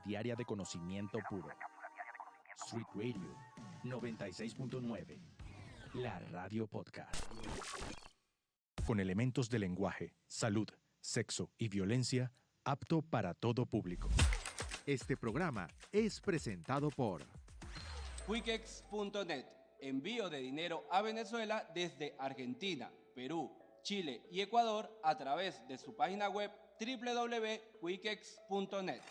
diaria de conocimiento puro. Street Radio 96.9, la radio podcast. Con elementos de lenguaje, salud, sexo y violencia, apto para todo público. Este programa es presentado por Quickex.net, envío de dinero a Venezuela desde Argentina, Perú, Chile y Ecuador a través de su página web www.quickex.net.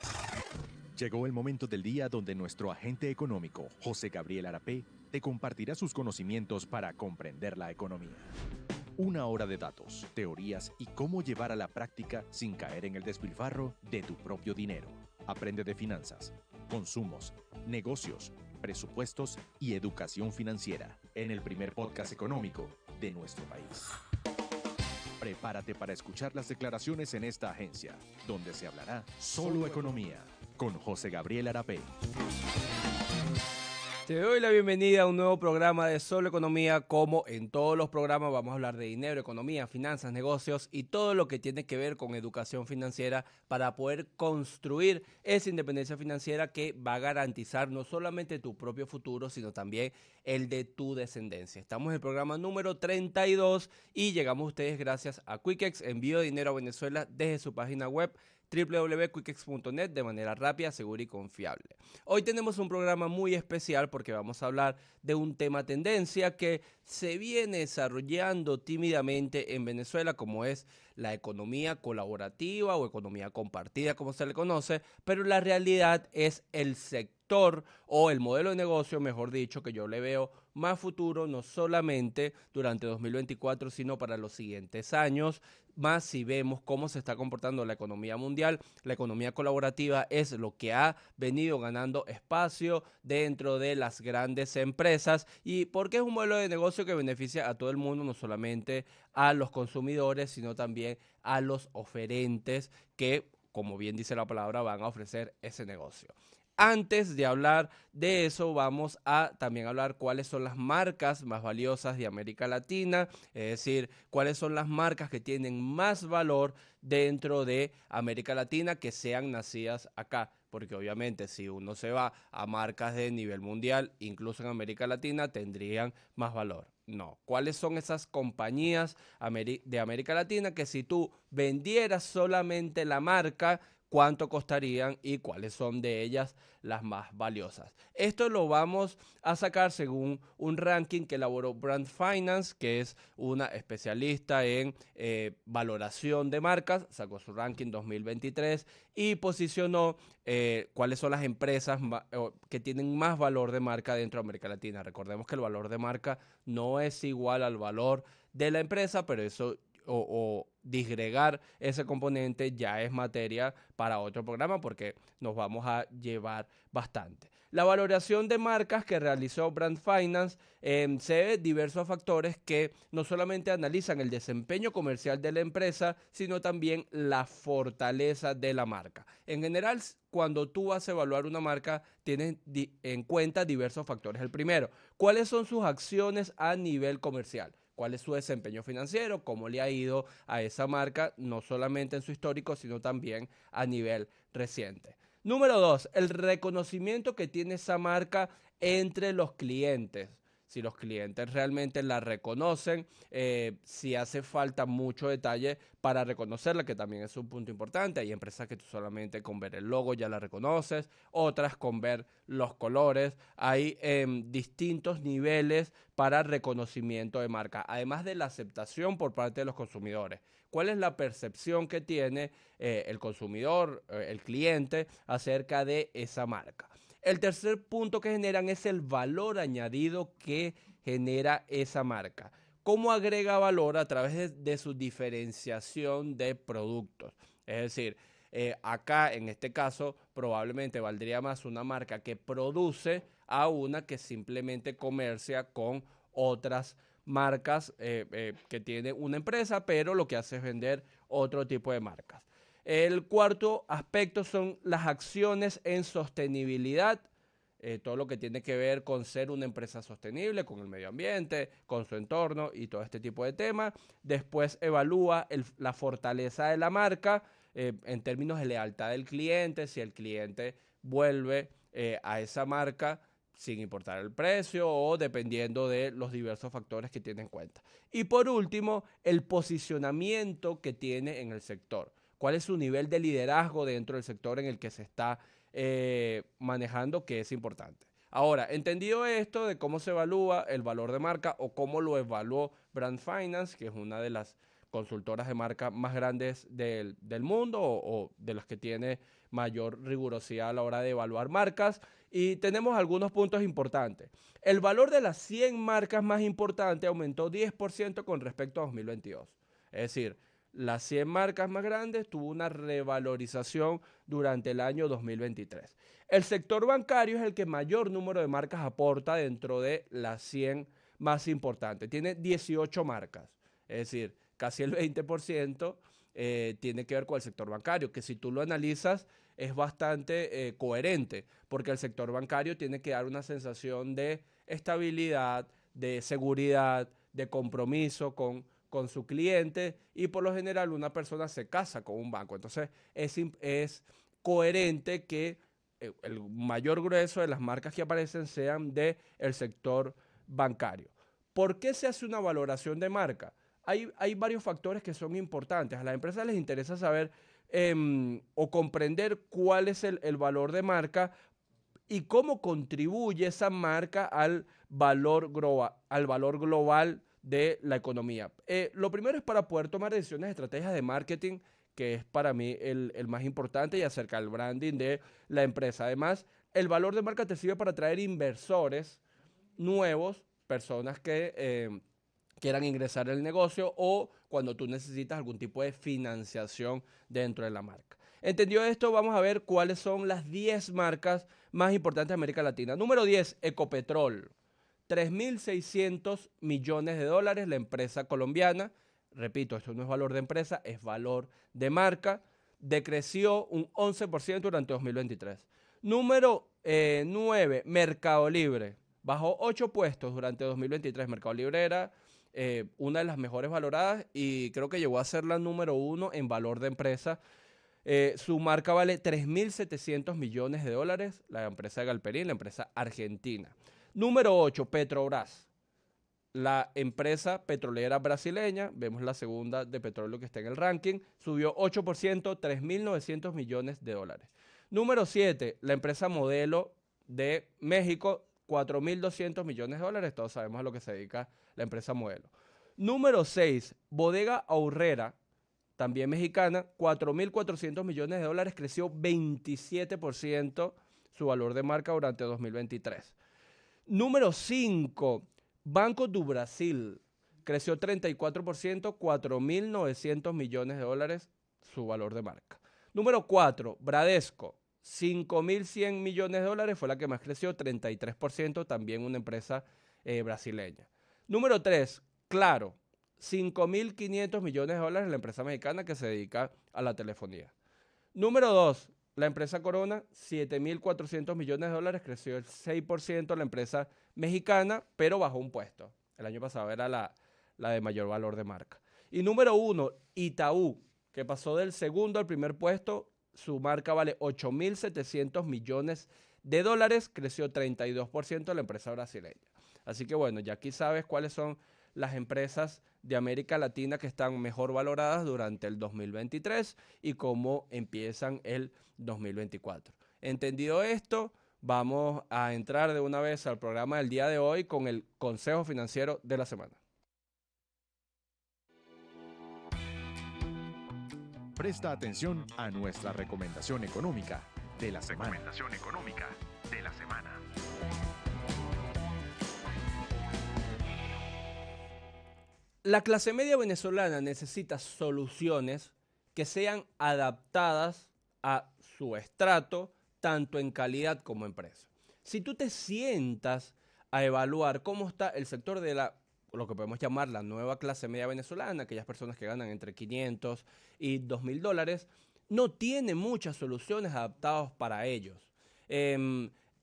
Llegó el momento del día donde nuestro agente económico, José Gabriel Arapé, te compartirá sus conocimientos para comprender la economía. Una hora de datos, teorías y cómo llevar a la práctica sin caer en el despilfarro de tu propio dinero. Aprende de finanzas, consumos, negocios, presupuestos y educación financiera en el primer podcast económico de nuestro país. Prepárate para escuchar las declaraciones en esta agencia, donde se hablará solo economía, con José Gabriel Arapé. Te doy la bienvenida a un nuevo programa de Solo Economía. Como en todos los programas vamos a hablar de dinero, economía, finanzas, negocios y todo lo que tiene que ver con educación financiera para poder construir esa independencia financiera que va a garantizar no solamente tu propio futuro, sino también el de tu descendencia. Estamos en el programa número 32 y llegamos a ustedes gracias a Quickex, envío de dinero a Venezuela desde su página web www.quickex.net de manera rápida, segura y confiable. Hoy tenemos un programa muy especial porque vamos a hablar de un tema tendencia que se viene desarrollando tímidamente en Venezuela, como es la economía colaborativa o economía compartida, como se le conoce, pero la realidad es el sector o el modelo de negocio, mejor dicho, que yo le veo más futuro, no solamente durante 2024, sino para los siguientes años, más si vemos cómo se está comportando la economía mundial. La economía colaborativa es lo que ha venido ganando espacio dentro de las grandes empresas y porque es un modelo de negocio que beneficia a todo el mundo, no solamente a los consumidores, sino también a los oferentes que, como bien dice la palabra, van a ofrecer ese negocio. Antes de hablar de eso, vamos a también hablar cuáles son las marcas más valiosas de América Latina, es decir, cuáles son las marcas que tienen más valor dentro de América Latina que sean nacidas acá. Porque obviamente si uno se va a marcas de nivel mundial, incluso en América Latina, tendrían más valor. No. ¿Cuáles son esas compañías de América Latina que si tú vendieras solamente la marca, cuánto costarían y cuáles son de ellas las más valiosas? Esto lo vamos a sacar según un ranking que elaboró Brand Finance, que es una especialista en valoración de marcas. Sacó su ranking 2023 y posicionó cuáles son las empresas que tienen más valor de marca dentro de América Latina. Recordemos que el valor de marca no es igual al valor de la empresa, pero eso o disgregar ese componente ya es materia para otro programa porque nos vamos a llevar bastante. La valoración de marcas que realizó Brand Finance se debe a diversos factores que no solamente analizan el desempeño comercial de la empresa, sino también la fortaleza de la marca. En general, cuando tú vas a evaluar una marca, tienes en cuenta diversos factores. El primero, ¿cuáles son sus acciones a nivel comercial? ¿Cuál es su desempeño financiero? ¿Cómo le ha ido a esa marca? No solamente en su histórico, sino también a nivel reciente. Número 2, el reconocimiento que tiene esa marca entre los clientes. Si los clientes realmente la reconocen, si hace falta mucho detalle para reconocerla, que también es un punto importante. Hay empresas que tú solamente con ver el logo ya la reconoces, otras con ver los colores. Hay distintos niveles para reconocimiento de marca, además de la aceptación por parte de los consumidores. ¿Cuál es la percepción que tiene el consumidor, el cliente, acerca de esa marca? El tercer punto que generan es el valor añadido que genera esa marca. ¿Cómo agrega valor? A través de su diferenciación de productos. Es decir, acá en este caso probablemente valdría más una marca que produce a una que simplemente comercia con otras marcas que tiene una empresa, pero lo que hace es vender otro tipo de marcas. El cuarto aspecto son las acciones en sostenibilidad. Todo lo que tiene que ver con ser una empresa sostenible, con el medio ambiente, con su entorno y todo este tipo de temas. Después evalúa la fortaleza de la marca en términos de lealtad del cliente, si el cliente vuelve a esa marca sin importar el precio o dependiendo de los diversos factores que tiene en cuenta. Y por último, el posicionamiento que tiene en el sector. ¿Cuál es su nivel de liderazgo dentro del sector en el que se está manejando, que es importante? Ahora, entendido esto de cómo se evalúa el valor de marca o cómo lo evaluó Brand Finance, que es una de las consultoras de marca más grandes del mundo o de las que tiene mayor rigurosidad a la hora de evaluar marcas, y tenemos algunos puntos importantes. El valor de las 100 marcas más importantes aumentó 10% con respecto a 2022. Es decir, las 100 marcas más grandes tuvo una revalorización durante el año 2023. El sector bancario es el que mayor número de marcas aporta dentro de las 100 más importantes. Tiene 18 marcas, es decir, casi el 20% tiene que ver con el sector bancario, que si tú lo analizas es bastante coherente, porque el sector bancario tiene que dar una sensación de estabilidad, de seguridad, de compromiso con su cliente, y por lo general una persona se casa con un banco. Entonces es coherente que el mayor grueso de las marcas que aparecen sean del sector bancario. ¿Por qué se hace una valoración de marca? Hay varios factores que son importantes. A las empresas les interesa saber o comprender cuál es el valor de marca y cómo contribuye esa marca al valor global de la economía. Lo primero es para poder tomar decisiones, estrategias de marketing, que es para mí el más importante, y acerca del branding de la empresa. Además, el valor de marca te sirve para atraer inversores nuevos, personas que quieran ingresar al negocio o cuando tú necesitas algún tipo de financiación dentro de la marca. Entendido esto, vamos a ver cuáles son las 10 marcas más importantes de América Latina. Número 10, Ecopetrol. 3.600 millones de dólares, la empresa colombiana. Repito, esto no es valor de empresa, es valor de marca. Decreció un 11% durante 2023. Número 9, Mercado Libre. Bajó 8 puestos durante 2023. Mercado Libre era una de las mejores valoradas y creo que llegó a ser la número 1 en valor de empresa. Su marca vale 3.700 millones de dólares, la empresa de Galperín, la empresa argentina. Número 8, Petrobras, la empresa petrolera brasileña. Vemos la segunda de petróleo que está en el ranking. Subió 8%, 3.900 millones de dólares. Número 7, la empresa Modelo de México, 4.200 millones de dólares. Todos sabemos a lo que se dedica la empresa Modelo. Número 6, Bodega Aurrera, también mexicana, 4.400 millones de dólares. Creció 27% su valor de marca durante 2023. Número 5, Banco do Brasil. Creció 34%, 4.900 millones de dólares su valor de marca. Número 4, Bradesco. 5.100 millones de dólares, fue la que más creció, 33%, también una empresa brasileña. Número 3, Claro, 5.500 millones de dólares, la empresa mexicana que se dedica a la telefonía. Número 2, la empresa Corona, 7.400 millones de dólares, creció el 6%, la empresa mexicana, pero bajó un puesto. El año pasado era la de mayor valor de marca. Y número 1, Itaú, que pasó del segundo al primer puesto. Su marca vale 8.700 millones de dólares, creció 32% la empresa brasileña. Así que bueno, ya aquí sabes cuáles son las empresas de América Latina que están mejor valoradas durante el 2023 y cómo empiezan el 2024. Entendido esto, vamos a entrar de una vez al programa del día de hoy con el consejo financiero de la semana. Presta atención a nuestra recomendación económica de la semana. La clase media venezolana necesita soluciones que sean adaptadas a su estrato, tanto en calidad como en precio. Si tú te sientas a evaluar cómo está el sector de lo que podemos llamar la nueva clase media venezolana, aquellas personas que ganan entre 500 y 2.000 dólares, no tiene muchas soluciones adaptadas para ellos.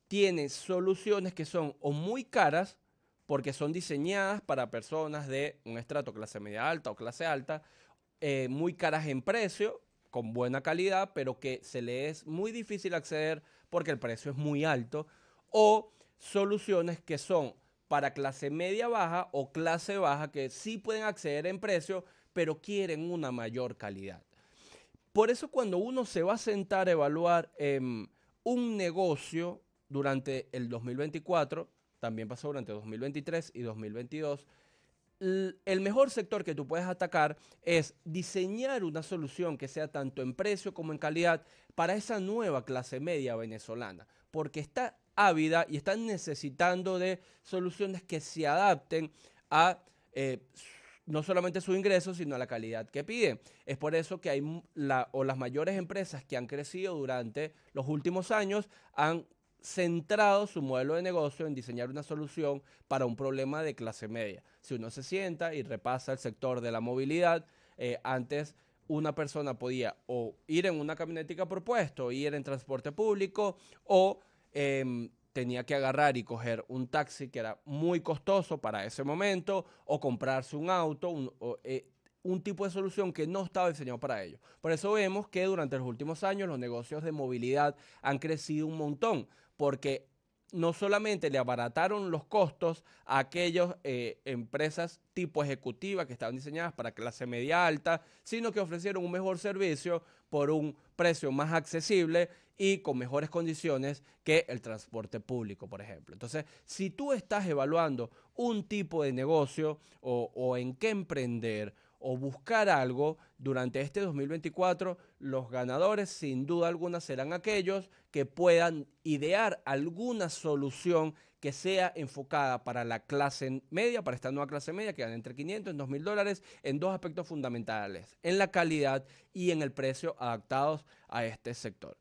Tiene soluciones que son o muy caras, porque son diseñadas para personas de un estrato clase media alta o clase alta, muy caras en precio, con buena calidad, pero que se le es muy difícil acceder porque el precio es muy alto, o soluciones que son para clase media baja o clase baja que sí pueden acceder en precio, pero quieren una mayor calidad. Por eso cuando uno se va a sentar a evaluar un negocio durante el 2024, también pasó durante 2023 y 2022, el mejor sector que tú puedes atacar es diseñar una solución que sea tanto en precio como en calidad para esa nueva clase media venezolana, porque está ávida y está necesitando de soluciones que se adapten a no solamente su ingreso, sino a la calidad que piden. Es por eso que hay las mayores empresas que han crecido durante los últimos años han centrado su modelo de negocio en diseñar una solución para un problema de clase media. Si uno se sienta y repasa el sector de la movilidad, antes una persona podía o ir en una camionetica por puesto, ir en transporte público o tenía que agarrar y coger un taxi que era muy costoso para ese momento o comprarse un auto, un tipo de solución que no estaba diseñado para ello. Por eso vemos que durante los últimos años los negocios de movilidad han crecido un montón, porque no solamente le abarataron los costos a aquellas empresas tipo ejecutiva que estaban diseñadas para clase media alta, sino que ofrecieron un mejor servicio por un precio más accesible y con mejores condiciones que el transporte público, por ejemplo. Entonces, si tú estás evaluando un tipo de negocio o en qué emprender, o buscar algo durante este 2024, los ganadores sin duda alguna serán aquellos que puedan idear alguna solución que sea enfocada para la clase media, para esta nueva clase media que gana entre 500 y 2.000 dólares en dos aspectos fundamentales, en la calidad y en el precio adaptados a este sector.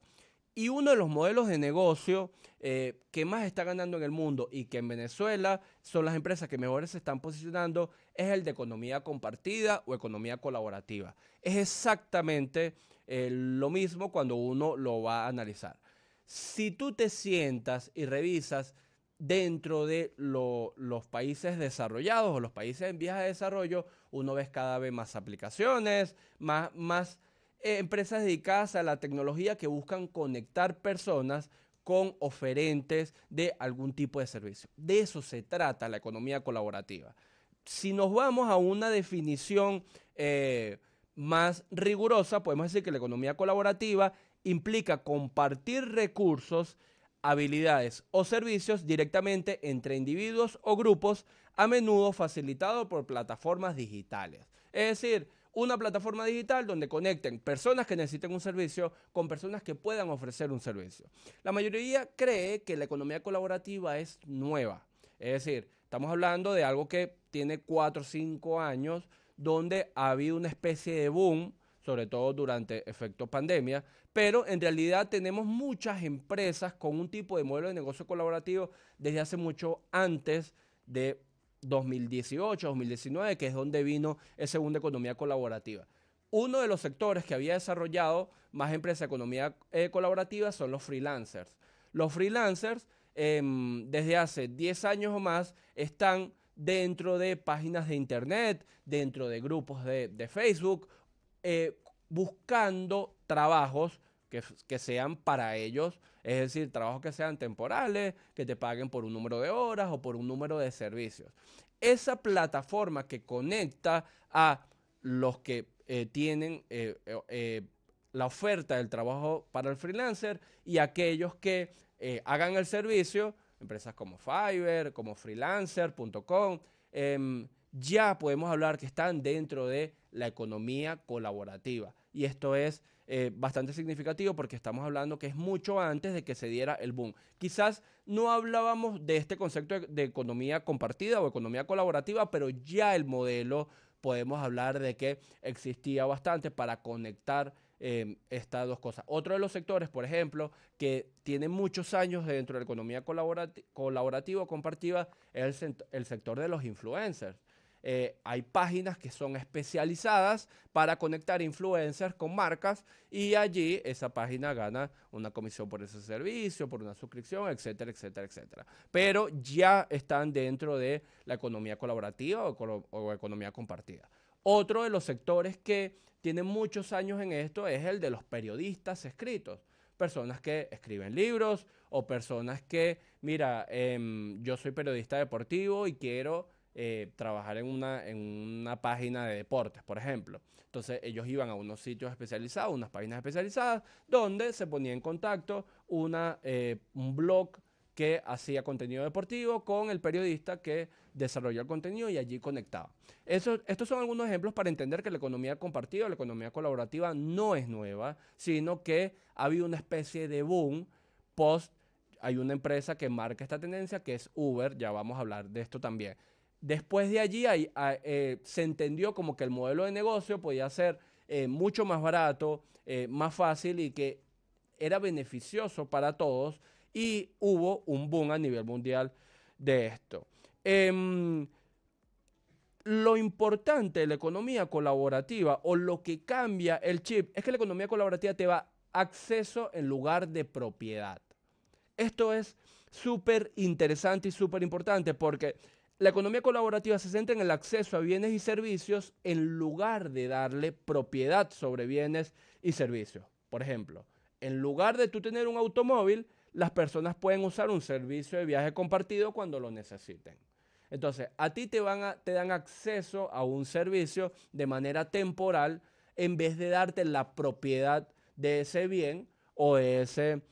Y uno de los modelos de negocio que más está ganando en el mundo y que en Venezuela son las empresas que mejor se están posicionando es el de economía compartida o economía colaborativa. Es exactamente lo mismo cuando uno lo va a analizar. Si tú te sientas y revisas dentro de los países desarrollados o los países en vías de desarrollo, uno ve cada vez más aplicaciones, más empresas dedicadas a la tecnología que buscan conectar personas con oferentes de algún tipo de servicio. De eso se trata la economía colaborativa. Si nos vamos a una definición más rigurosa, podemos decir que la economía colaborativa implica compartir recursos, habilidades o servicios directamente entre individuos o grupos, a menudo facilitado por plataformas digitales. Es decir, una plataforma digital donde conecten personas que necesiten un servicio con personas que puedan ofrecer un servicio. La mayoría cree que la economía colaborativa es nueva. Es decir, estamos hablando de algo que tiene 4 o 5 años, donde ha habido una especie de boom, sobre todo durante efecto pandemia, pero en realidad tenemos muchas empresas con un tipo de modelo de negocio colaborativo desde hace mucho antes de 2018, 2019, que es donde vino esa segunda economía colaborativa. Uno de los sectores que había desarrollado más empresas de economía colaborativa son los freelancers. Los freelancers, desde hace 10 años o más, están dentro de páginas de internet, dentro de grupos de Facebook, buscando trabajos que sean para ellos, es decir, trabajos que sean temporales, que te paguen por un número de horas o por un número de servicios. Esa plataforma que conecta a los que tienen la oferta del trabajo para el freelancer y aquellos que hagan el servicio, empresas como Fiverr, como freelancer.com, ya podemos hablar que están dentro de la economía colaborativa. Y esto es bastante significativo porque estamos hablando que es mucho antes de que se diera el boom. Quizás no hablábamos de este concepto de economía compartida o economía colaborativa, pero ya el modelo podemos hablar de que existía bastante para conectar estas dos cosas. Otro de los sectores, por ejemplo, que tiene muchos años dentro de la economía colaborativa o compartida es el sector de los influencers. Hay páginas que son especializadas para conectar influencers con marcas y allí esa página gana una comisión por ese servicio, por una suscripción, etcétera, etcétera, etcétera. Pero ya están dentro de la economía colaborativa o economía compartida. Otro de los sectores que tiene muchos años en esto es el de los periodistas escritos. Personas que escriben libros o personas que, mira, yo soy periodista deportivo y quiero trabajar en una página de deportes, por ejemplo. Entonces ellos iban a unos sitios especializados, unas páginas especializadas, donde se ponía en contacto un blog que hacía contenido deportivo con el periodista que desarrolló el contenido y allí conectaba. Estos son algunos ejemplos para entender que la economía compartida, la economía colaborativa no es nueva, sino que ha habido una especie de boom post. Hay una empresa que marca esta tendencia que es Uber, ya vamos a hablar de esto también. Después de allí se entendió como que el modelo de negocio podía ser mucho más barato, más fácil y que era beneficioso para todos y hubo un boom a nivel mundial de esto. Lo importante de la economía colaborativa o lo que cambia el chip es que la economía colaborativa te da acceso en lugar de propiedad. Esto es súper interesante y súper importante porque la economía colaborativa se centra en el acceso a bienes y servicios en lugar de darle propiedad sobre bienes y servicios. Por ejemplo, en lugar de tú tener un automóvil, las personas pueden usar un servicio de viaje compartido cuando lo necesiten. Entonces, a ti te dan acceso a un servicio de manera temporal en vez de darte la propiedad de ese bien o de ese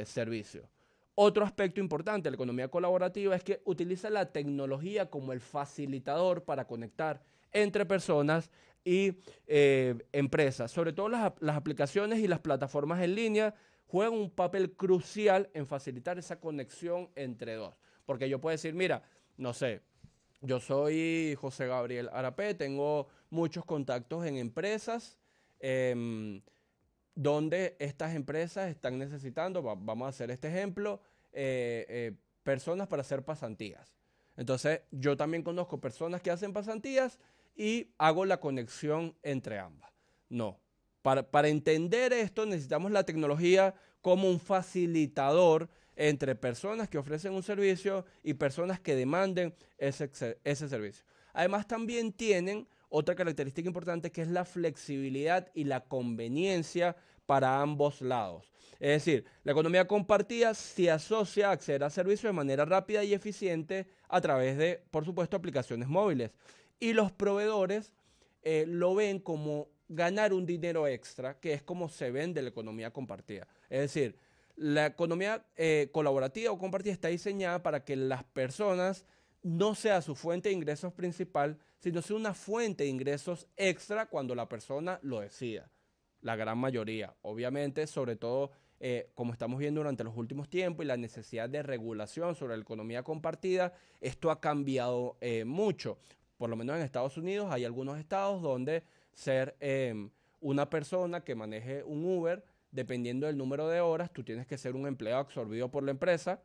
servicio. Otro aspecto importante de la economía colaborativa es que utiliza la tecnología como el facilitador para conectar entre personas y empresas. Sobre todo las aplicaciones y las plataformas en línea juegan un papel crucial en facilitar esa conexión entre dos. Porque yo puedo decir, mira, no sé, yo soy José Gabriel Arapé, tengo muchos contactos en empresas donde estas empresas están necesitando, vamos a hacer este ejemplo, personas para hacer pasantías. Entonces, yo también conozco personas que hacen pasantías y hago la conexión entre ambas. No. Para entender esto necesitamos la tecnología como un facilitador entre personas que ofrecen un servicio y personas que demanden ese servicio. Además, también tienen otra característica importante que es la flexibilidad y la conveniencia para ambos lados. Es decir, la economía compartida se asocia a acceder a servicios de manera rápida y eficiente a través de, por supuesto, aplicaciones móviles. Y los proveedores lo ven como ganar un dinero extra, que es como se vende la economía compartida. Es decir, la economía colaborativa o compartida está diseñada para que las personas no sea su fuente de ingresos principal, sino sea una fuente de ingresos extra cuando la persona lo decida. La gran mayoría, obviamente, sobre todo como estamos viendo durante los últimos tiempos y la necesidad de regulación sobre la economía compartida, esto ha cambiado mucho. Por lo menos en Estados Unidos hay algunos estados donde ser una persona que maneje un Uber, dependiendo del número de horas, tú tienes que ser un empleado absorbido por la empresa.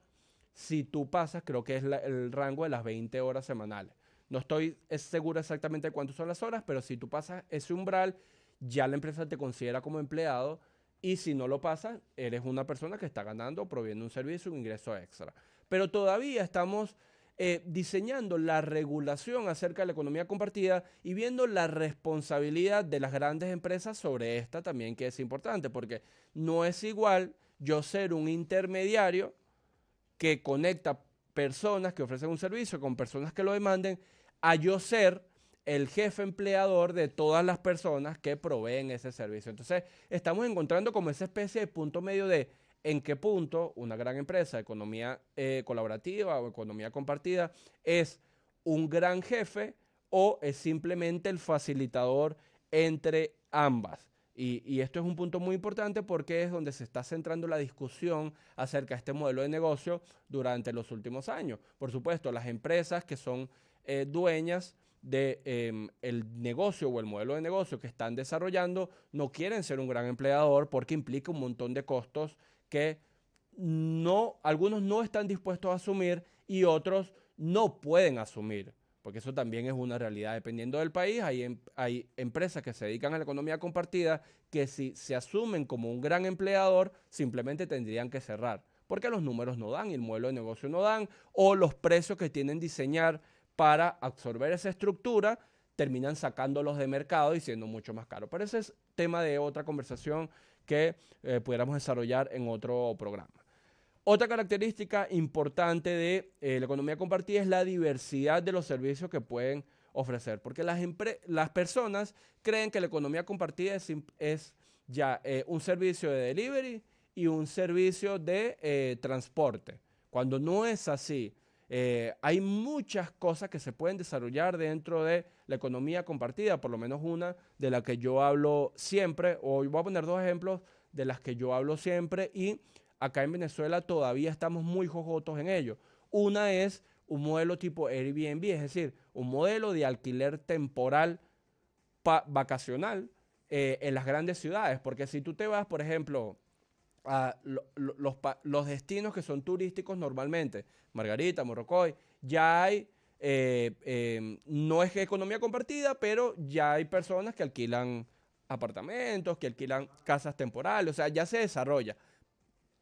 Si tú pasas, creo que es el rango de las 20 horas semanales. No estoy seguro exactamente de cuántas son las horas, pero si tú pasas ese umbral, ya la empresa te considera como empleado y si no lo pasas, eres una persona que está ganando o proviendo un servicio, un ingreso extra. Pero todavía estamos diseñando la regulación acerca de la economía compartida y viendo la responsabilidad de las grandes empresas sobre esta también, que es importante, porque no es igual yo ser un intermediario que conecta personas que ofrecen un servicio con personas que lo demanden, a yo ser el jefe empleador de todas las personas que proveen ese servicio. Entonces, estamos encontrando como esa especie de punto medio de en qué punto una gran empresa de economía colaborativa o economía compartida es un gran jefe o es simplemente el facilitador entre ambas. Y esto es un punto muy importante porque es donde se está centrando la discusión acerca de este modelo de negocio durante los últimos años. Por supuesto, las empresas que son dueñas de el negocio o el modelo de negocio que están desarrollando no quieren ser un gran empleador porque implica un montón de costos que algunos no están dispuestos a asumir y otros no pueden asumir. Porque eso también es una realidad. Dependiendo del país, hay empresas que se dedican a la economía compartida que si se asumen como un gran empleador, simplemente tendrían que cerrar. Porque los números no dan y el modelo de negocio no dan, o los precios que tienen diseñar para absorber esa estructura terminan sacándolos de mercado y siendo mucho más caros. Pero ese es tema de otra conversación que pudiéramos desarrollar en otro programa. Otra característica importante de la economía compartida es la diversidad de los servicios que pueden ofrecer, porque las personas creen que la economía compartida es ya un servicio de delivery y un servicio de transporte, cuando no es así. Hay muchas cosas que se pueden desarrollar dentro de la economía compartida, por lo menos una de la que yo hablo siempre, o voy a poner dos ejemplos de las que yo hablo siempre y acá en Venezuela todavía estamos muy jojotos en ello. Una es un modelo tipo Airbnb, es decir, un modelo de alquiler temporal vacacional en las grandes ciudades, porque si tú te vas, por ejemplo, a los destinos que son turísticos normalmente, Margarita, Morrocoy, ya hay, no es economía compartida, pero ya hay personas que alquilan apartamentos, que alquilan casas temporales, o sea, ya se desarrolla.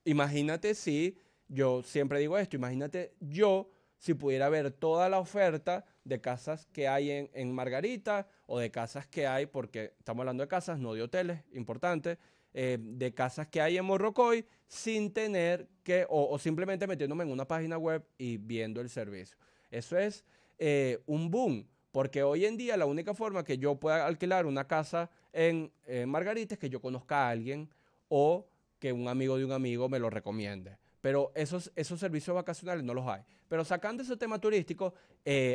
Imagínate si, yo siempre digo esto, imagínate yo si pudiera ver toda la oferta de casas que hay en Margarita o de casas que hay, porque estamos hablando de casas, no de hoteles, importante, de casas que hay en Morrocoy sin tener que, o simplemente metiéndome en una página web y viendo el servicio. Eso es un boom, porque hoy en día la única forma que yo pueda alquilar una casa en Margarita es que yo conozca a alguien o que un amigo de un amigo me lo recomiende. Pero esos servicios vacacionales no los hay. Pero sacando ese tema turístico,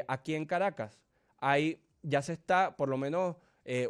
aquí en Caracas ya se está, por lo menos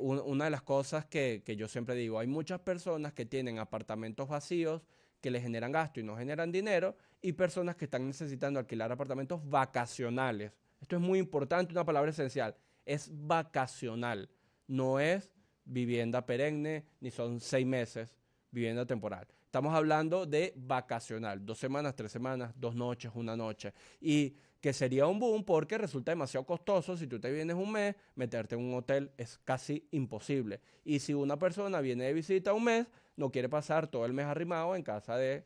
una de las cosas que yo siempre digo, hay muchas personas que tienen apartamentos vacíos que les generan gasto y no generan dinero, y personas que están necesitando alquilar apartamentos vacacionales. Esto es muy importante, una palabra esencial. Es vacacional, no es vivienda perenne, ni son 6 meses, vivienda temporal. Estamos hablando de vacacional, 2 semanas, 3 semanas, 2 noches, 1 noche. Y que sería un boom porque resulta demasiado costoso. Si tú te vienes un mes, meterte en un hotel es casi imposible. Y si una persona viene de visita un mes, no quiere pasar todo el mes arrimado en casa de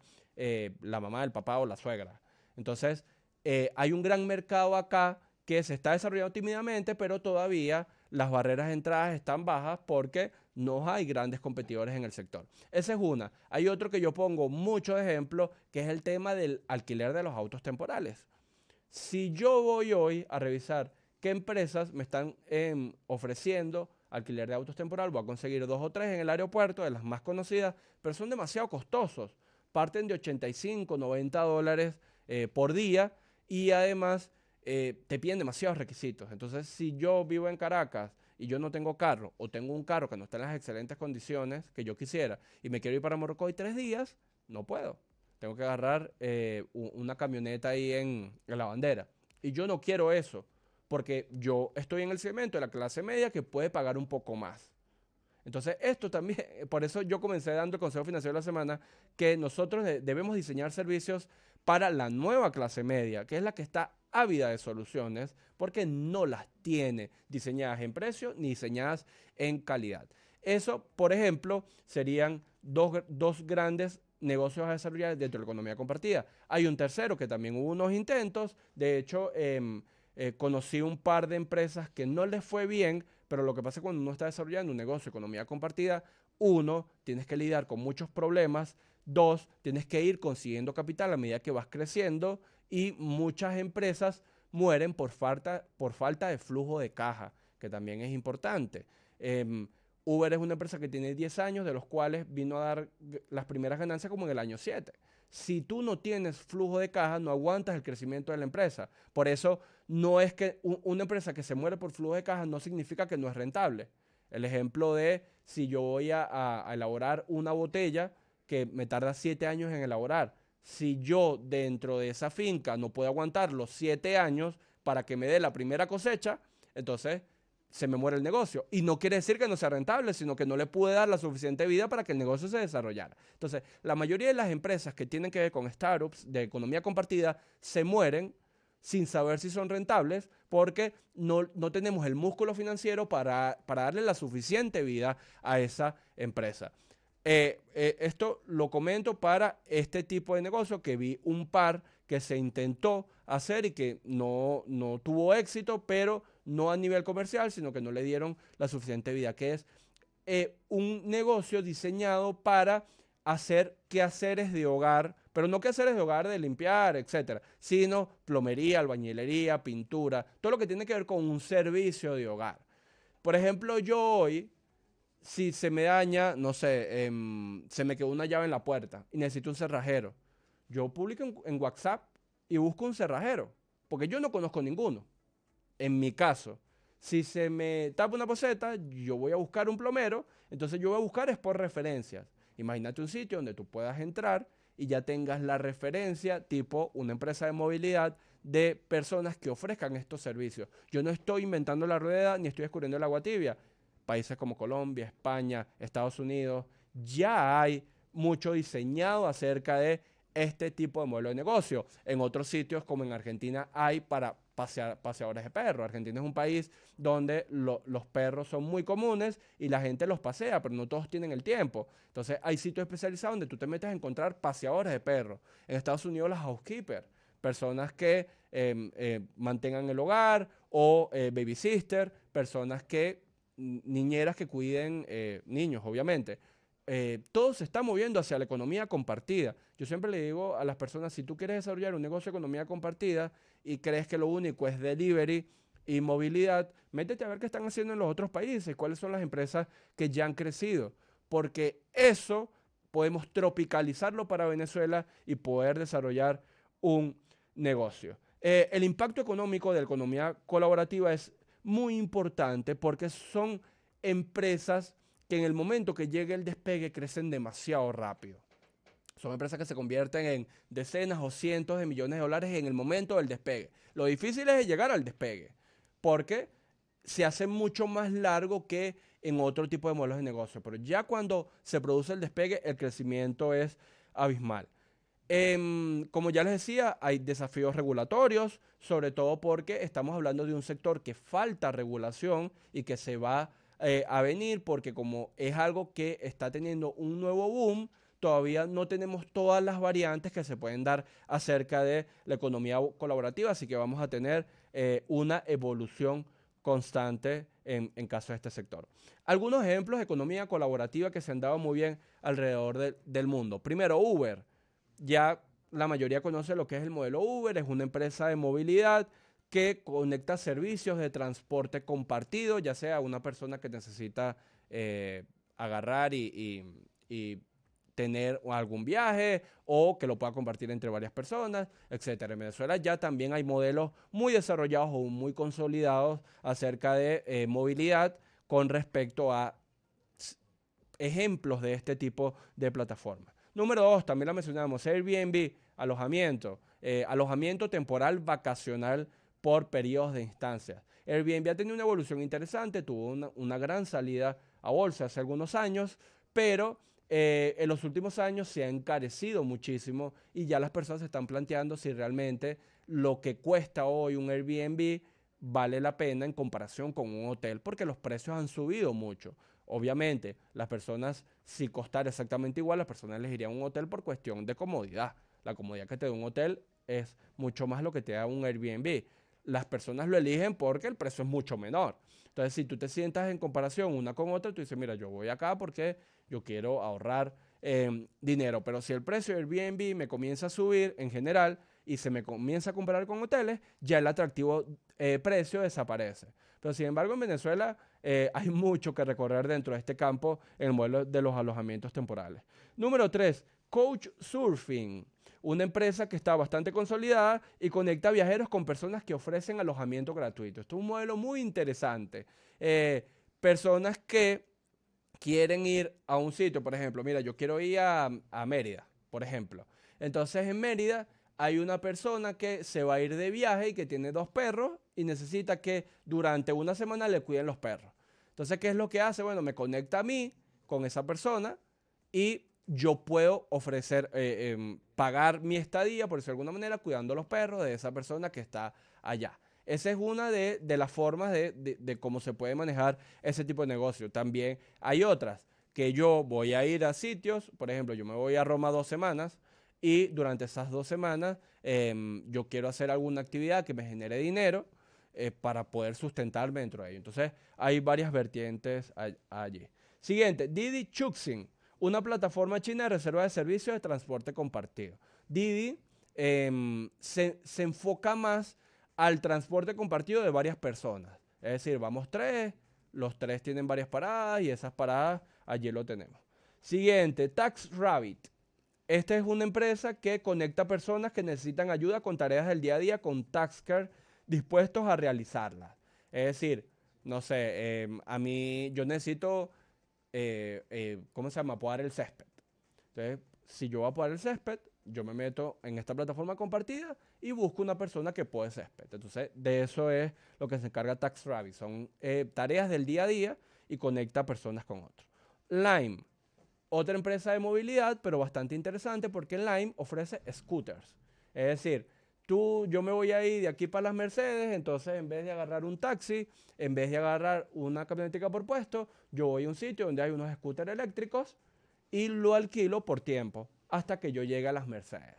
la mamá, el papá o la suegra. Entonces, hay un gran mercado acá que se está desarrollando tímidamente, pero todavía las barreras de entrada están bajas porque no hay grandes competidores en el sector. Esa es una. Hay otro que yo pongo muchos ejemplos, que es el tema del alquiler de los autos temporales. Si yo voy hoy a revisar qué empresas me están ofreciendo alquiler de autos temporal, voy a conseguir 2 o 3 en el aeropuerto, de las más conocidas, pero son demasiado costosos. Parten de 85, 90 dólares por día y además te piden demasiados requisitos. Entonces, si yo vivo en Caracas y yo no tengo carro, o tengo un carro que no está en las excelentes condiciones que yo quisiera, y me quiero ir para Morrocoy 3 días, no puedo. Tengo que agarrar una camioneta ahí en la bandera. Y yo no quiero eso, porque yo estoy en el segmento de la clase media que puede pagar un poco más. Entonces, esto también, por eso yo comencé dando el consejo financiero de la semana, que nosotros debemos diseñar servicios para la nueva clase media, que es la que está ávida de soluciones, porque no las tiene diseñadas en precio ni diseñadas en calidad. Eso, por ejemplo, serían dos grandes negocios a desarrollar dentro de la economía compartida. Hay un tercero que también hubo unos intentos, de hecho, conocí un par de empresas que no les fue bien, pero lo que pasa es cuando uno está desarrollando un negocio de economía compartida, uno, tienes que lidiar con muchos problemas, 2, tienes que ir consiguiendo capital a medida que vas creciendo y muchas empresas mueren por falta de flujo de caja, que también es importante. Uber es una empresa que tiene 10 años, de los cuales vino a dar las primeras ganancias como en el año 7. Si tú no tienes flujo de caja, no aguantas el crecimiento de la empresa. Por eso no es que una empresa que se muere por flujo de caja no significa que no es rentable. El ejemplo de si yo voy a elaborar una botella que me tarda 7 años en elaborar. Si yo dentro de esa finca no puedo aguantar los 7 años para que me dé la primera cosecha, entonces se me muere el negocio. Y no quiere decir que no sea rentable, sino que no le pude dar la suficiente vida para que el negocio se desarrollara. Entonces, la mayoría de las empresas que tienen que ver con startups de economía compartida se mueren sin saber si son rentables porque no tenemos el músculo financiero para darle la suficiente vida a esa empresa. Esto lo comento para este tipo de negocio que vi un par que se intentó hacer y que no tuvo éxito, pero no a nivel comercial, sino que no le dieron la suficiente vida, que es un negocio diseñado para hacer quehaceres de hogar, pero no quehaceres de hogar de limpiar, etcétera, sino plomería, albañilería, pintura, todo lo que tiene que ver con un servicio de hogar. Por ejemplo, yo hoy, si se me daña, no sé, se me quedó una llave en la puerta y necesito un cerrajero, yo publico en WhatsApp y busco un cerrajero, porque yo no conozco ninguno. En mi caso, si se me tapa una poceta, yo voy a buscar un plomero, entonces yo voy a buscar es por referencias. Imagínate un sitio donde tú puedas entrar y ya tengas la referencia, tipo una empresa de movilidad, de personas que ofrezcan estos servicios. Yo no estoy inventando la rueda ni estoy descubriendo el agua tibia. Países como Colombia, España, Estados Unidos, ya hay mucho diseñado acerca de este tipo de modelo de negocio. En otros sitios, como en Argentina, hay para paseadores de perros. Argentina es un país donde los perros son muy comunes y la gente los pasea, pero no todos tienen el tiempo. Entonces, hay sitios especializados donde tú te metes a encontrar paseadores de perros. En Estados Unidos, las housekeepers, personas que mantengan el hogar, o baby sister, personas que, niñeras que cuiden niños, obviamente. Todo se está moviendo hacia la economía compartida. Yo siempre le digo a las personas, si tú quieres desarrollar un negocio de economía compartida y crees que lo único es delivery y movilidad, métete a ver qué están haciendo en los otros países, cuáles son las empresas que ya han crecido, porque eso podemos tropicalizarlo para Venezuela y poder desarrollar un negocio. El impacto económico de la economía colaborativa es muy importante porque son empresas que en el momento que llegue el despegue crecen demasiado rápido. Son empresas que se convierten en decenas o cientos de millones de dólares en el momento del despegue. Lo difícil es llegar al despegue, porque se hace mucho más largo que en otro tipo de modelos de negocio. Pero ya cuando se produce el despegue, el crecimiento es abismal. Como ya les decía, hay desafíos regulatorios, sobre todo porque estamos hablando de un sector que falta regulación y que se va a venir, porque como es algo que está teniendo un nuevo boom, todavía no tenemos todas las variantes que se pueden dar acerca de la economía colaborativa, así que vamos a tener una evolución constante en caso de este sector. Algunos ejemplos de economía colaborativa que se han dado muy bien alrededor del mundo. Primero, Uber. Ya la mayoría conoce lo que es el modelo Uber, es una empresa de movilidad que conecta servicios de transporte compartido, ya sea una persona que necesita agarrar y tener algún viaje, o que lo pueda compartir entre varias personas, etcétera. En Venezuela ya también hay modelos muy desarrollados o muy consolidados acerca de movilidad con respecto a ejemplos de este tipo de plataformas. Número 2, también la mencionamos, Airbnb, alojamiento temporal vacacional por periodos de instancias. Airbnb ha tenido una evolución interesante, tuvo una gran salida a bolsa hace algunos años, pero en los últimos años se ha encarecido muchísimo y ya las personas se están planteando si realmente lo que cuesta hoy un Airbnb vale la pena en comparación con un hotel, porque los precios han subido mucho. Obviamente, las personas, si costara exactamente igual, las personas elegirían un hotel por cuestión de comodidad. La comodidad que te da un hotel es mucho más lo que te da un Airbnb. Las personas lo eligen porque el precio es mucho menor. Entonces, si tú te sientas en comparación una con otra, tú dices, mira, yo voy acá porque yo quiero ahorrar dinero. Pero si el precio de Airbnb me comienza a subir en general y se me comienza a comparar con hoteles, ya el atractivo precio desaparece. Pero sin embargo, en Venezuela hay mucho que recorrer dentro de este campo en el modelo de los alojamientos temporales. Número 3, Couchsurfing, una empresa que está bastante consolidada y conecta viajeros con personas que ofrecen alojamiento gratuito. Esto es un modelo muy interesante. Personas que quieren ir a un sitio, por ejemplo, mira, yo quiero ir a Mérida, por ejemplo. Entonces en Mérida hay una persona que se va a ir de viaje y que tiene 2 perros y necesita que durante una semana le cuiden los perros. Entonces, ¿qué es lo que hace? Bueno, me conecta a mí con esa persona y yo puedo ofrecer, pagar mi estadía, por decirlo de alguna manera, cuidando los perros de esa persona que está allá. Esa es una de las formas de cómo se puede manejar ese tipo de negocio. También hay otras, que yo voy a ir a sitios, por ejemplo, yo me voy a Roma 2 semanas y durante esas 2 semanas yo quiero hacer alguna actividad que me genere dinero. para poder sustentarme dentro de ello. Entonces, hay varias vertientes allí. Siguiente, Didi Chuxing, una plataforma china de reserva de servicios de transporte compartido. Didi se enfoca más al transporte compartido de varias personas. Es decir, vamos tres, los tres tienen varias paradas y esas paradas allí lo tenemos. Siguiente, TaxRabbit. Esta es una empresa que conecta personas que necesitan ayuda con tareas del día a día con TaxCare dispuestos a realizarlas. Es decir, no sé, a mí yo necesito, ¿cómo se llama? Podar el césped. Entonces, si yo voy a podar el césped, yo me meto en esta plataforma compartida y busco una persona que pode césped. Entonces, de eso es lo que se encarga TaxRabbit. Son tareas del día a día y conecta personas con otros. Lime, otra empresa de movilidad, pero bastante interesante porque Lime ofrece scooters. Es decir, yo me voy a ir de aquí para las Mercedes, entonces en vez de agarrar un taxi, en vez de agarrar una camionetica por puesto, yo voy a un sitio donde hay unos scooters eléctricos y lo alquilo por tiempo hasta que yo llegue a las Mercedes.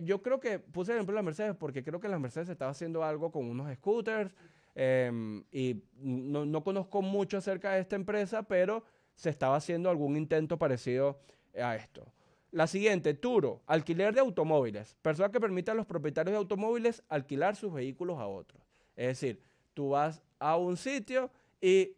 Yo creo que puse el ejemplo de las Mercedes porque creo que en las Mercedes se estaba haciendo algo con unos scooters y no conozco mucho acerca de esta empresa, pero se estaba haciendo algún intento parecido a esto. La siguiente, Turo, alquiler de automóviles. Persona que permite a los propietarios de automóviles alquilar sus vehículos a otros. Es decir, tú vas a un sitio y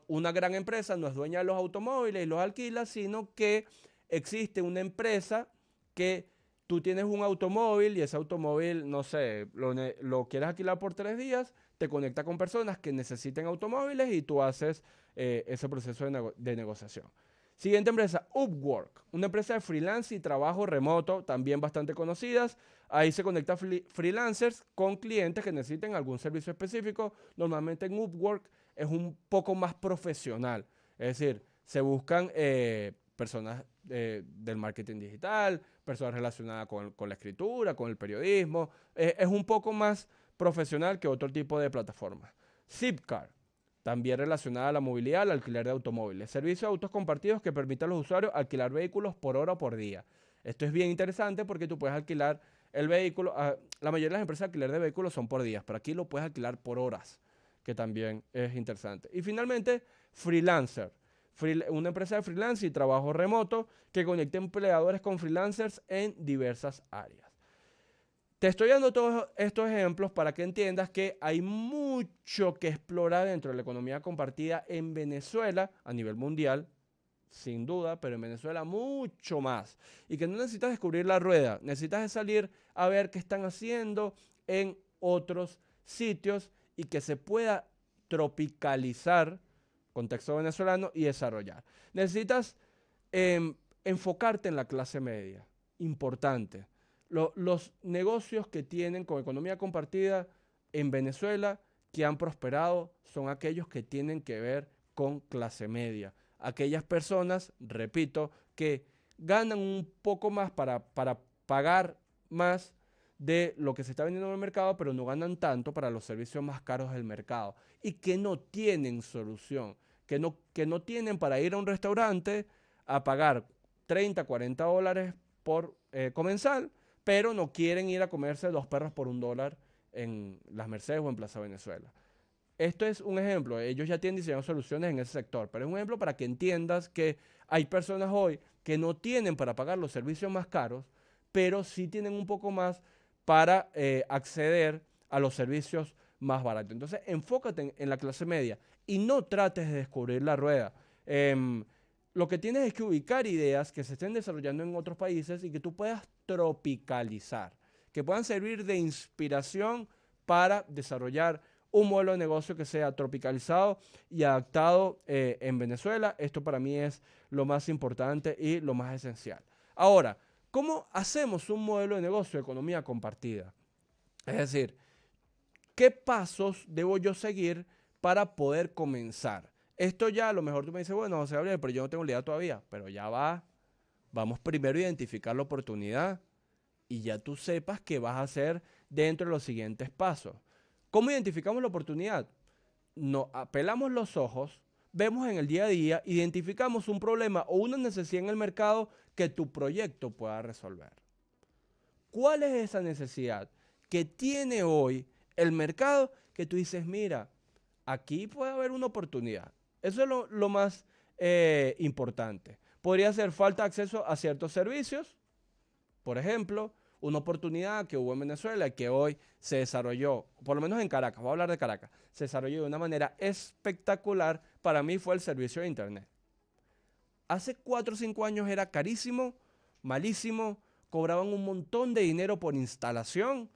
una gran empresa no es dueña de los automóviles y los alquila, sino que existe una empresa que tú tienes un automóvil y ese automóvil, no sé, lo quieres alquilar por 3 días, te conecta con personas que necesiten automóviles y tú haces ese proceso de negociación. Siguiente empresa, Upwork, una empresa de freelance y trabajo remoto, también bastante conocidas. Ahí se conecta freelancers con clientes que necesiten algún servicio específico. Normalmente en Upwork es un poco más profesional. Es decir, se buscan personas del marketing digital, personas relacionadas con la escritura, con el periodismo. Es un poco más profesional que otro tipo de plataformas. Zipcar, también relacionada a la movilidad, al alquiler de automóviles. Servicio de autos compartidos que permite a los usuarios alquilar vehículos por hora o por día. Esto es bien interesante porque tú puedes alquilar el vehículo. La mayoría de las empresas de alquiler de vehículos son por días, pero aquí lo puedes alquilar por horas, que también es interesante. Y finalmente, Freelancer. Una empresa de freelance y trabajo remoto que conecta empleadores con freelancers en diversas áreas. Te estoy dando todos estos ejemplos para que entiendas que hay mucho que explorar dentro de la economía compartida en Venezuela a nivel mundial, sin duda, pero en Venezuela mucho más. Y que no necesitas descubrir la rueda, necesitas salir a ver qué están haciendo en otros sitios y que se pueda tropicalizar, contexto venezolano, y desarrollar. Necesitas enfocarte en la clase media, importante. Los negocios que tienen con economía compartida en Venezuela que han prosperado son aquellos que tienen que ver con clase media. Aquellas personas, repito, que ganan un poco más para pagar más de lo que se está vendiendo en el mercado, pero no ganan tanto para los servicios más caros del mercado y que no tienen solución, que no tienen para ir a un restaurante a pagar 30, 40 dólares por comensal, pero no quieren ir a comerse 2 perros por $1 en las Mercedes o en Plaza Venezuela. Esto es un ejemplo, ellos ya tienen diseñado soluciones en ese sector, pero es un ejemplo para que entiendas que hay personas hoy que no tienen para pagar los servicios más caros, pero sí tienen un poco más para acceder a los servicios más baratos. Entonces, enfócate en la clase media y no trates de descubrir la rueda. Lo que tienes es que ubicar ideas que se estén desarrollando en otros países y que tú puedas tropicalizar, que puedan servir de inspiración para desarrollar un modelo de negocio que sea tropicalizado y adaptado en Venezuela. Esto para mí es lo más importante y lo más esencial. Ahora, ¿cómo hacemos un modelo de negocio de economía compartida? Es decir, ¿qué pasos debo yo seguir para poder comenzar? Esto ya a lo mejor tú me dices, bueno, José Gabriel, pero yo no tengo la idea todavía, pero ya va. Vamos primero a identificar la oportunidad y ya tú sepas qué vas a hacer dentro de los siguientes pasos. ¿Cómo identificamos la oportunidad? Pelamos los ojos, vemos en el día a día, identificamos un problema o una necesidad en el mercado que tu proyecto pueda resolver. ¿Cuál es esa necesidad que tiene hoy el mercado que tú dices, mira, aquí puede haber una oportunidad. Eso es lo más importante. Podría hacer falta acceso a ciertos servicios, por ejemplo, una oportunidad que hubo en Venezuela y que hoy se desarrolló, por lo menos en Caracas, voy a hablar de Caracas, se desarrolló de una manera espectacular, para mí fue el servicio de Internet. Hace 4 o 5 años era carísimo, malísimo, cobraban un montón de dinero por instalación,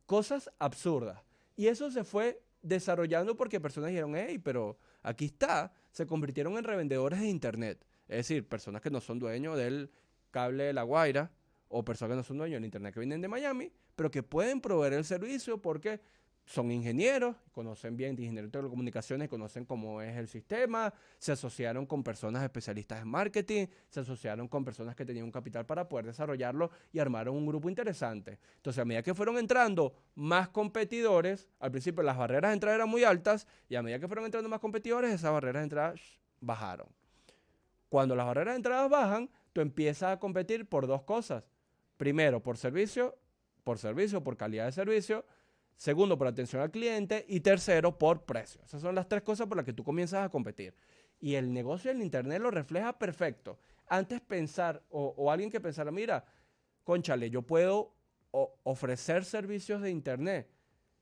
cosas absurdas. Y eso se fue desarrollando porque personas dijeron, hey, pero aquí está, se convirtieron en revendedores de Internet. Es decir, personas que no son dueños del cable de La Guaira o personas que no son dueños del Internet que vienen de Miami, pero que pueden proveer el servicio porque son ingenieros, conocen bien de ingeniería de telecomunicaciones, conocen cómo es el sistema, se asociaron con personas especialistas en marketing, se asociaron con personas que tenían un capital para poder desarrollarlo y armaron un grupo interesante. Entonces, a medida que fueron entrando más competidores, al principio las barreras de entrada eran muy altas y a medida que fueron entrando más competidores, esas barreras de entrada bajaron. Cuando las barreras de entrada bajan, tú empiezas a competir por dos cosas. Primero, por servicio, por calidad de servicio. Segundo, por atención al cliente. Y tercero, por precio. Esas son las tres cosas por las que tú comienzas a competir. Y el negocio del Internet lo refleja perfecto. Antes pensar, o alguien que pensara, mira, cónchale, yo puedo ofrecer servicios de Internet.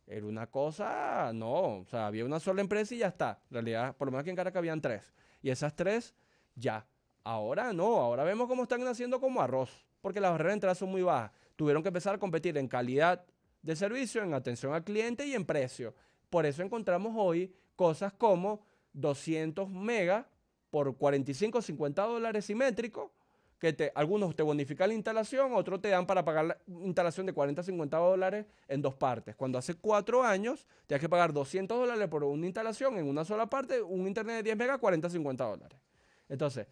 Era una cosa, no, o sea, había una sola empresa y ya está. En realidad, por lo menos aquí en Caracas habían 3. Y esas 3, ya. Ahora no, ahora vemos cómo están haciendo como arroz. Porque las barreras de entrada son muy bajas. Tuvieron que empezar a competir en calidad de servicio, en atención al cliente y en precio. Por eso encontramos hoy cosas como 200 megas por 45 o 50 dólares simétricos, que algunos te bonifican la instalación, otros te dan para pagar la instalación de 40 a 50 dólares en 2 partes. Cuando hace 4 años, tenías que pagar 200 dólares por una instalación en una sola parte, un internet de 10 megas, 40 a 50 dólares. Entonces,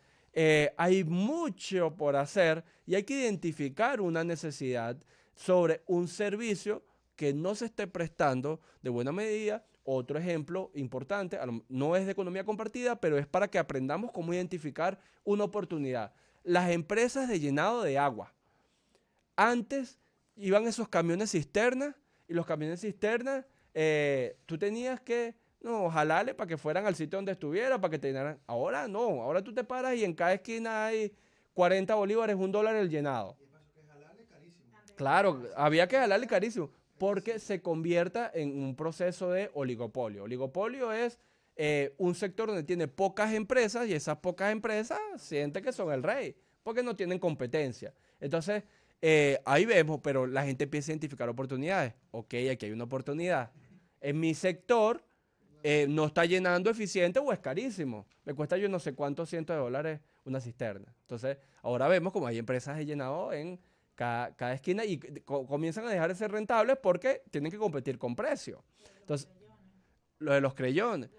hay mucho por hacer y hay que identificar una necesidad sobre un servicio que no se esté prestando de buena medida. Otro ejemplo importante, no es de economía compartida, pero es para que aprendamos cómo identificar una oportunidad. Las empresas de llenado de agua. Antes iban esos camiones cisternas y los camiones cisternas, tú tenías que jalarle para que fueran al sitio donde estuviera, para que te llenaran. Ahora no, ahora tú te paras y en cada esquina hay 40 bolívares, $1 el llenado. Claro, había que jalarle carísimo porque se convierta en un proceso de oligopolio. Oligopolio es un sector donde tiene pocas empresas y esas pocas empresas sienten que son el rey porque no tienen competencia. Entonces, ahí vemos, pero la gente empieza a identificar oportunidades. Ok, aquí hay una oportunidad. En mi sector no está llenando eficiente o es carísimo. Me cuesta yo no sé cuántos cientos de dólares una cisterna. Entonces, ahora vemos como hay empresas de llenado en cada esquina y comienzan a dejar de ser rentables porque tienen que competir con precio. Entonces, lo de los creyones,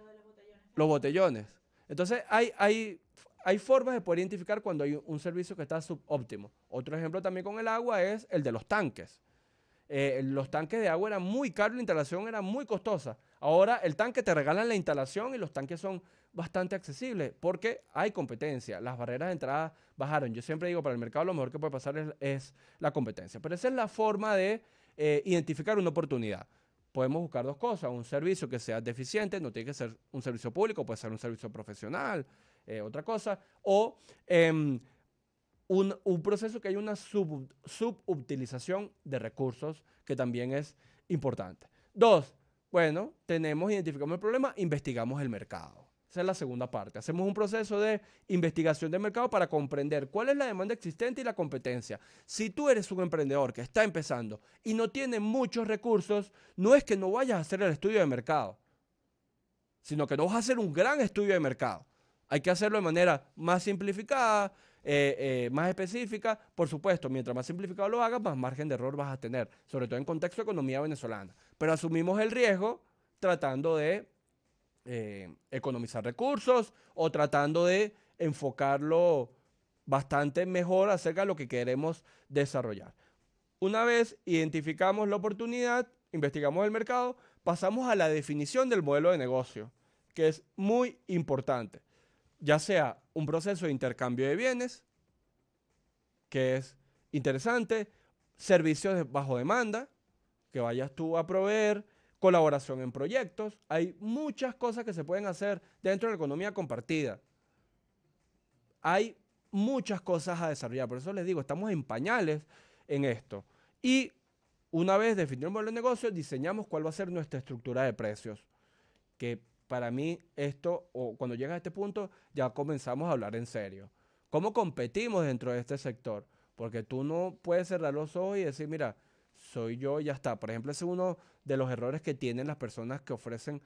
los botellones. Entonces, hay formas de poder identificar cuando hay un servicio que está subóptimo. Otro ejemplo también con el agua es el de los tanques. Los tanques de agua eran muy caros, la instalación era muy costosa. Ahora el tanque te regalan la instalación y los tanques son bastante accesibles porque hay competencia. Las barreras de entrada bajaron. Yo siempre digo, para el mercado lo mejor que puede pasar es la competencia. Pero esa es la forma de identificar una oportunidad. Podemos buscar dos cosas, un servicio que sea deficiente, no tiene que ser un servicio público, puede ser un servicio profesional, otra cosa, o un proceso que hay una subutilización de recursos que también es importante. 2, bueno, identificamos el problema, investigamos el mercado. Esa es la segunda parte. Hacemos un proceso de investigación del mercado para comprender cuál es la demanda existente y la competencia. Si tú eres un emprendedor que está empezando y no tiene muchos recursos, no es que no vayas a hacer el estudio de mercado, sino que no vas a hacer un gran estudio de mercado. Hay que hacerlo de manera más simplificada, más específica. Por supuesto, mientras más simplificado lo hagas, más margen de error vas a tener, sobre todo en contexto de economía venezolana. Pero asumimos el riesgo tratando de economizar recursos o tratando de enfocarlo bastante mejor acerca de lo que queremos desarrollar. Una vez identificamos la oportunidad, investigamos el mercado, pasamos a la definición del modelo de negocio, que es muy importante. Ya sea un proceso de intercambio de bienes, que es interesante, servicios bajo demanda, que vayas tú a proveer colaboración en proyectos. Hay muchas cosas que se pueden hacer dentro de la economía compartida. Hay muchas cosas a desarrollar. Por eso les digo, estamos en pañales en esto. Y una vez definido el modelo de negocio, diseñamos cuál va a ser nuestra estructura de precios. Que para mí esto, o cuando llega a este punto, ya comenzamos a hablar en serio. ¿Cómo competimos dentro de este sector? Porque tú no puedes cerrar los ojos y decir, mira, soy yo y ya está. Por ejemplo, ese es uno de los errores que tienen las personas que ofrecen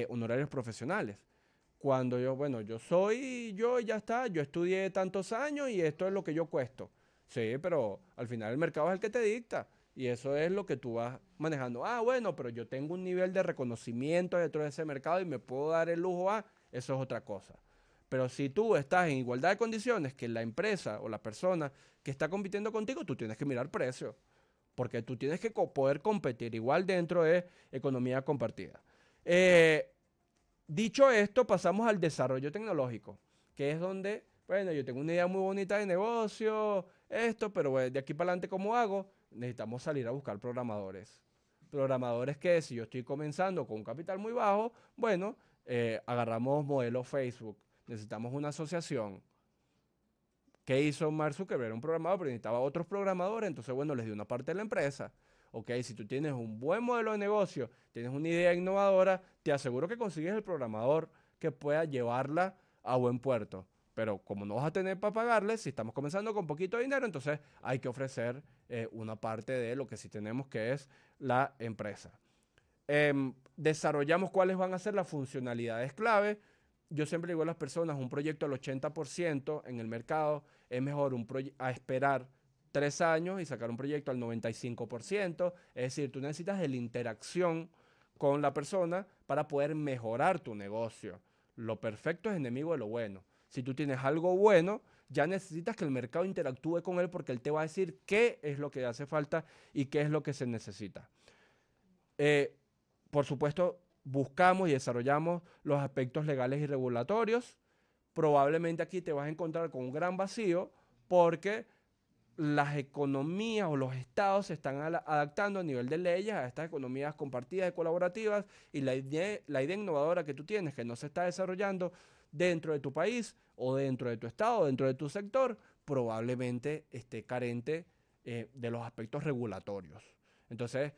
honorarios profesionales. Cuando yo, bueno, yo soy yo y ya está, yo estudié tantos años y esto es lo que yo cuesto. Sí, pero al final el mercado es el que te dicta y eso es lo que tú vas manejando. Ah, bueno, pero yo tengo un nivel de reconocimiento dentro de ese mercado y me puedo dar el lujo a, eso es otra cosa. Pero si tú estás en igualdad de condiciones que la empresa o la persona que está compitiendo contigo, tú tienes que mirar precio, porque tú tienes que poder competir igual dentro de economía compartida. Dicho esto, pasamos al desarrollo tecnológico, que es donde, bueno, yo tengo una idea muy bonita de negocio, esto, pero bueno, de aquí para adelante, ¿cómo hago? Necesitamos salir a buscar programadores. Programadores que si yo estoy comenzando con un capital muy bajo, bueno, agarramos modelo Facebook. Necesitamos una asociación. ¿Qué hizo Mark Zuckerberg? Era un programador, pero necesitaba otros programadores, entonces, bueno, les dio una parte de la empresa. Ok, si tú tienes un buen modelo de negocio, tienes una idea innovadora, te aseguro que consigues el programador que pueda llevarla a buen puerto. Pero como no vas a tener para pagarle, si estamos comenzando con poquito dinero, entonces hay que ofrecer una parte de lo que sí tenemos, que es la empresa. Desarrollamos cuáles van a ser las funcionalidades clave. Yo siempre digo a las personas, un proyecto al 80% en el mercado es mejor a esperar 3 años y sacar un proyecto al 95%. Es decir, tú necesitas de la interacción con la persona para poder mejorar tu negocio. Lo perfecto es enemigo de lo bueno. Si tú tienes algo bueno, ya necesitas que el mercado interactúe con él porque él te va a decir qué es lo que hace falta y qué es lo que se necesita. Por supuesto, buscamos y desarrollamos los aspectos legales y regulatorios. Probablemente aquí te vas a encontrar con un gran vacío porque las economías o los estados se están adaptando a nivel de leyes a estas economías compartidas y colaborativas y la idea innovadora que tú tienes que no se está desarrollando dentro de tu país o dentro de tu estado o dentro de tu sector probablemente esté carente de los aspectos regulatorios. Entonces,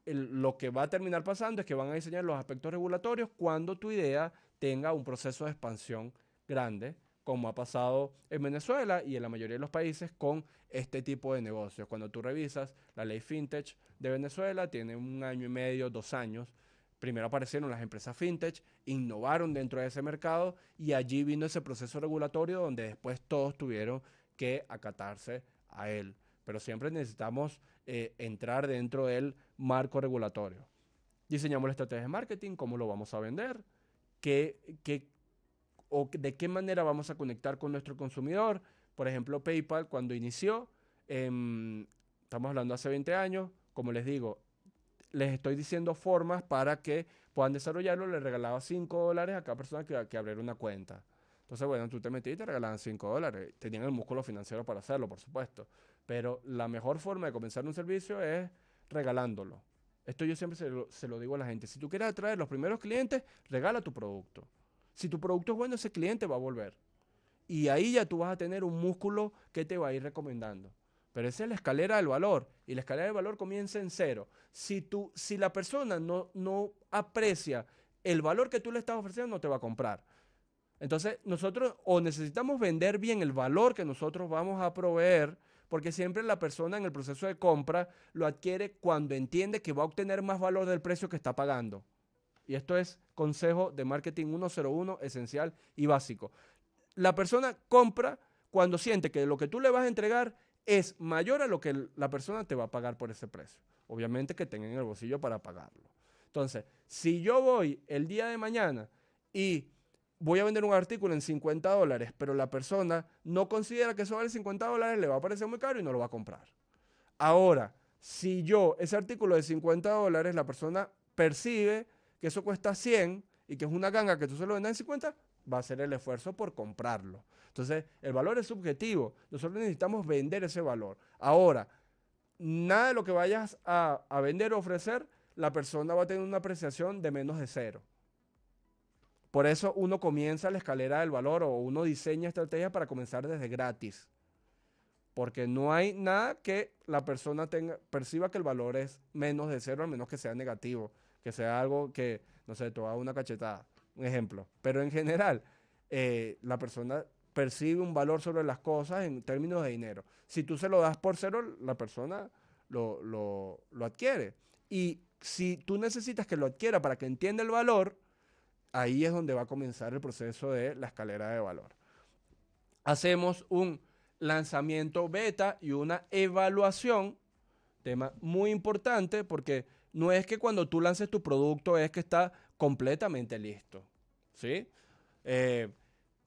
lo que va a terminar pasando es que van a diseñar los aspectos regulatorios cuando tu idea tenga un proceso de expansión grande, como ha pasado en Venezuela y en la mayoría de los países con este tipo de negocios. Cuando tú revisas la ley FinTech de Venezuela, tiene 1 año y medio, 2 años. Primero aparecieron las empresas FinTech, innovaron dentro de ese mercado y allí vino ese proceso regulatorio donde después todos tuvieron que acatarse a él. Pero siempre necesitamos entrar dentro del marco regulatorio. Diseñamos la estrategia de marketing, cómo lo vamos a vender, o de qué manera vamos a conectar con nuestro consumidor. Por ejemplo, PayPal cuando inició, estamos hablando hace 20 años, como les digo, les estoy diciendo formas para que puedan desarrollarlo. Les regalaba $5 a cada persona que abriera una cuenta. Entonces, bueno, tú te metiste y te regalaban $5. Tenían el músculo financiero para hacerlo, por supuesto. Pero la mejor forma de comenzar un servicio es regalándolo. Esto yo siempre se lo digo a la gente. Si tú quieres atraer los primeros clientes, regala tu producto. Si tu producto es bueno, ese cliente va a volver. Y ahí ya tú vas a tener un músculo que te va a ir recomendando. Pero esa es la escalera del valor. Y la escalera del valor comienza en 0. Si la persona no aprecia el valor que tú le estás ofreciendo, no te va a comprar. Entonces, nosotros o necesitamos vender bien el valor que nosotros vamos a proveer, porque siempre la persona en el proceso de compra lo adquiere cuando entiende que va a obtener más valor del precio que está pagando. Y esto es consejo de marketing 101, esencial y básico. La persona compra cuando siente que lo que tú le vas a entregar es mayor a lo que la persona te va a pagar por ese precio. Obviamente que tengan en el bolsillo para pagarlo. Entonces, si yo voy el día de mañana y voy a vender un artículo en $50, pero la persona no considera que eso vale $50, le va a parecer muy caro y no lo va a comprar. Ahora, si ese artículo de $50, la persona percibe que eso cuesta 100 y que es una ganga que tú se lo vendas en 50, va a hacer el esfuerzo por comprarlo. Entonces, el valor es subjetivo. Nosotros necesitamos vender ese valor. Ahora, nada de lo que vayas a vender o ofrecer la persona va a tener una apreciación de menos de cero. Por eso uno comienza la escalera del valor o uno diseña estrategias para comenzar desde gratis. Porque no hay nada que la persona perciba que el valor es menos de cero, al menos que sea negativo, que sea algo que, no sé, te va a dar una cachetada, un ejemplo. Pero en general, la persona percibe un valor sobre las cosas en términos de dinero. Si tú se lo das por cero, la persona lo adquiere. Y si tú necesitas que lo adquiera para que entienda el valor, ahí es donde va a comenzar el proceso de la escalera de valor. Hacemos un lanzamiento beta y una evaluación, tema muy importante porque no es que cuando tú lances tu producto es que está completamente listo, ¿sí?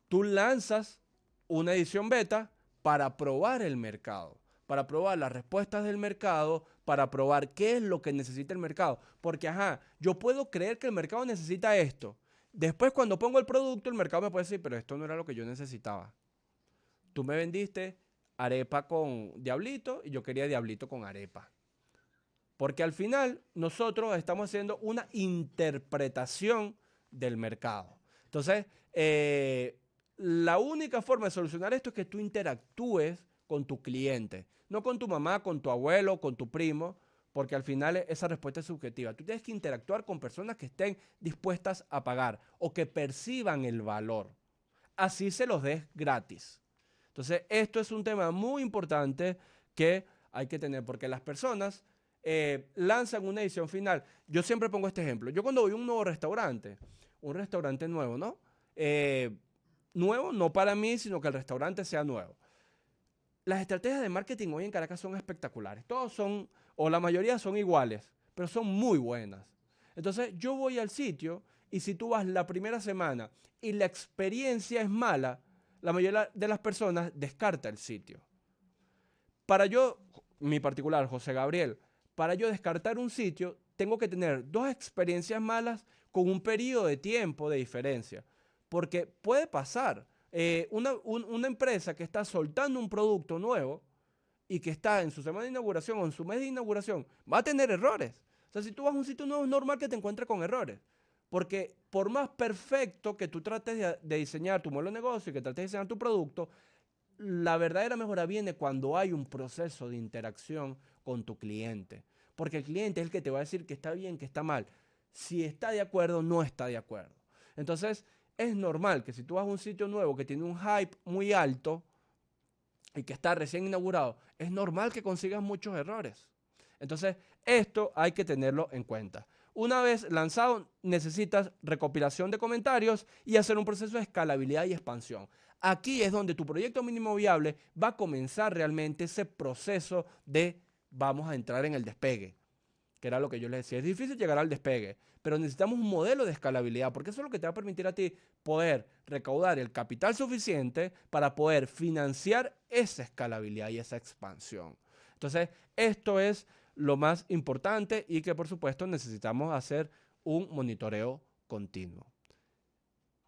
Tú lanzas una edición beta para probar el mercado, para probar las respuestas del mercado, para probar qué es lo que necesita el mercado. Porque, yo puedo creer que el mercado necesita esto. Después, cuando pongo el producto, el mercado me puede decir, pero esto no era lo que yo necesitaba. Tú me vendiste arepa con diablito y yo quería diablito con arepa. Porque al final nosotros estamos haciendo una interpretación del mercado. Entonces, la única forma de solucionar esto es que tú interactúes con tu cliente, no con tu mamá, con tu abuelo, con tu primo, porque al final esa respuesta es subjetiva. Tú tienes que interactuar con personas que estén dispuestas a pagar o que perciban el valor. Así se los des gratis. Entonces, esto es un tema muy importante que hay que tener, porque las personas lanzan una edición final. Yo siempre pongo este ejemplo. Yo cuando voy a un nuevo restaurante, un restaurante nuevo, ¿no? Nuevo no para mí, sino que el restaurante sea nuevo. Las estrategias de marketing hoy en Caracas son espectaculares. Todos son, o la mayoría son iguales, pero son muy buenas. Entonces, yo voy al sitio y si tú vas la primera semana y la experiencia es mala, la mayoría de las personas descarta el sitio. Para yo, mi particular, José Gabriel, para yo descartar un sitio, tengo que tener 2 experiencias malas con un periodo de tiempo de diferencia. Porque puede pasar. Una empresa que está soltando un producto nuevo y que está en su semana de inauguración o en su mes de inauguración, va a tener errores. O sea, si tú vas a un sitio nuevo, es normal que te encuentres con errores. Porque por más perfecto que tú trates de diseñar tu modelo de negocio y que trates de diseñar tu producto, la verdadera mejora viene cuando hay un proceso de interacción con tu cliente. Porque el cliente es el que te va a decir que está bien, que está mal. Si está de acuerdo, no está de acuerdo. Entonces, es normal que si tú vas a un sitio nuevo que tiene un hype muy alto y que está recién inaugurado, es normal que consigas muchos errores. Entonces, esto hay que tenerlo en cuenta. Una vez lanzado, necesitas recopilación de comentarios y hacer un proceso de escalabilidad y expansión. Aquí es donde tu proyecto mínimo viable va a comenzar realmente ese proceso de vamos a entrar en el despegue, que era lo que yo les decía. Es difícil llegar al despegue, pero necesitamos un modelo de escalabilidad, porque eso es lo que te va a permitir a ti poder recaudar el capital suficiente para poder financiar esa escalabilidad y esa expansión. Entonces, esto es lo más importante y que por supuesto necesitamos hacer un monitoreo continuo.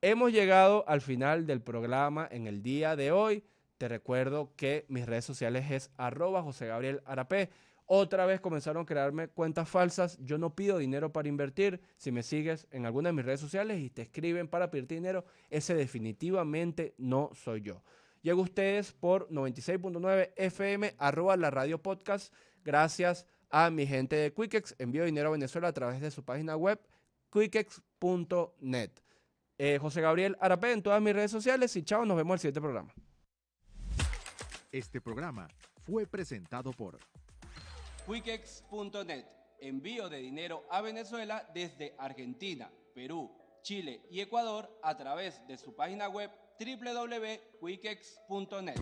Hemos llegado al final del programa en el día de hoy. Te recuerdo que mis redes sociales es @JoseGabrielArapé. Otra vez comenzaron a crearme cuentas falsas. Yo no pido dinero para invertir. Si me sigues en alguna de mis redes sociales y te escriben para pedirte dinero, ese definitivamente no soy yo. Llego a ustedes por 96.9 FM, @la radio podcast. Gracias a mi gente de Quickex. Envío dinero a Venezuela a través de su página web, quickex.net. José Gabriel Arapé en todas mis redes sociales y chao, nos vemos en el siguiente programa. Este programa fue presentado por Quickex.net. Envío de dinero a Venezuela desde Argentina, Perú, Chile y Ecuador a través de su página web www.quickex.net.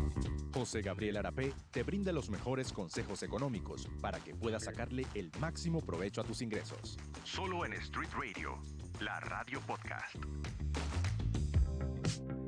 José Gabriel Arapé te brinda los mejores consejos económicos para que puedas sacarle el máximo provecho a tus ingresos. Solo en Street Radio, la radio podcast.